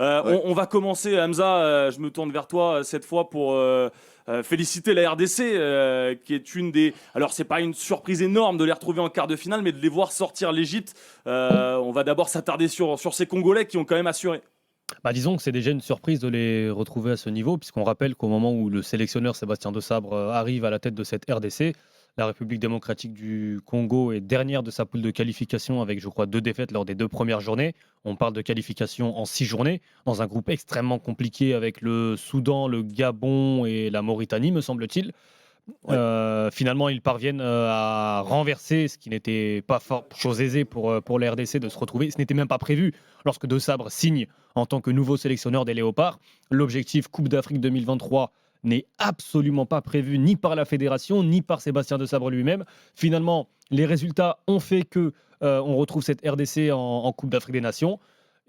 On va commencer, Hamza, je me tourne vers toi cette fois pour féliciter la RDC, qui est une des... Alors, c'est pas une surprise énorme de les retrouver en quart de finale, mais de les voir sortir l'Égypte. On va d'abord s'attarder sur ces Congolais qui ont quand même assuré. Bah, disons que c'est déjà une surprise de les retrouver à ce niveau, puisqu'on rappelle qu'au moment où le sélectionneur Sébastien Desabre arrive à la tête de cette RDC, la République démocratique du Congo est dernière de sa poule de qualification avec, je crois, 2 défaites lors des 2 premières journées. On parle de qualification en 6 journées, dans un groupe extrêmement compliqué avec le Soudan, le Gabon et la Mauritanie, me semble-t-il. Ouais. Finalement, ils parviennent à renverser, ce qui n'était pas chose aisée pour la RDC de se retrouver. Ce n'était même pas prévu lorsque De Sabre signe en tant que nouveau sélectionneur des Léopards. L'objectif Coupe d'Afrique 2023 n'est absolument pas prévu ni par la fédération, ni par Sébastien De Sabre lui-même. Finalement, les résultats ont fait que on retrouve cette RDC en Coupe d'Afrique des Nations.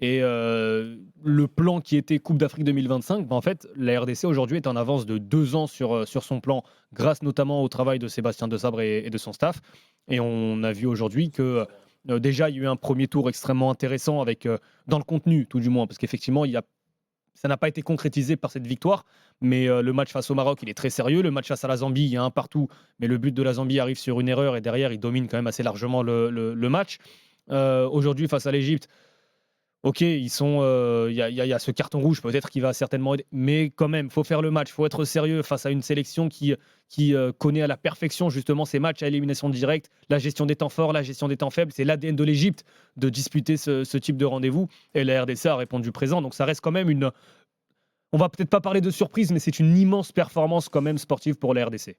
Et le plan qui était Coupe d'Afrique 2025, en fait, la RDC aujourd'hui est en avance de 2 ans sur son plan, grâce notamment au travail de Sébastien Desabre et de son staff. Et on a vu aujourd'hui que déjà, il y a eu un premier tour extrêmement intéressant avec, dans le contenu tout du moins, parce qu'effectivement, ça n'a pas été concrétisé par cette victoire, mais le match face au Maroc, il est très sérieux. Le match face à la Zambie, il y a un partout, mais le but de la Zambie arrive sur une erreur et derrière, il domine quand même assez largement le match. Aujourd'hui, face à l'Égypte, OK, il y a ce carton rouge peut-être qui va certainement aider, mais quand même, faut faire le match, faut être sérieux face à une sélection qui connaît à la perfection justement ces matchs à élimination directe, la gestion des temps forts, la gestion des temps faibles. C'est l'ADN de l'Égypte de disputer ce type de rendez-vous et la RDC a répondu présent. Donc ça reste quand même on va peut-être pas parler de surprise, mais c'est une immense performance quand même sportive pour la RDC.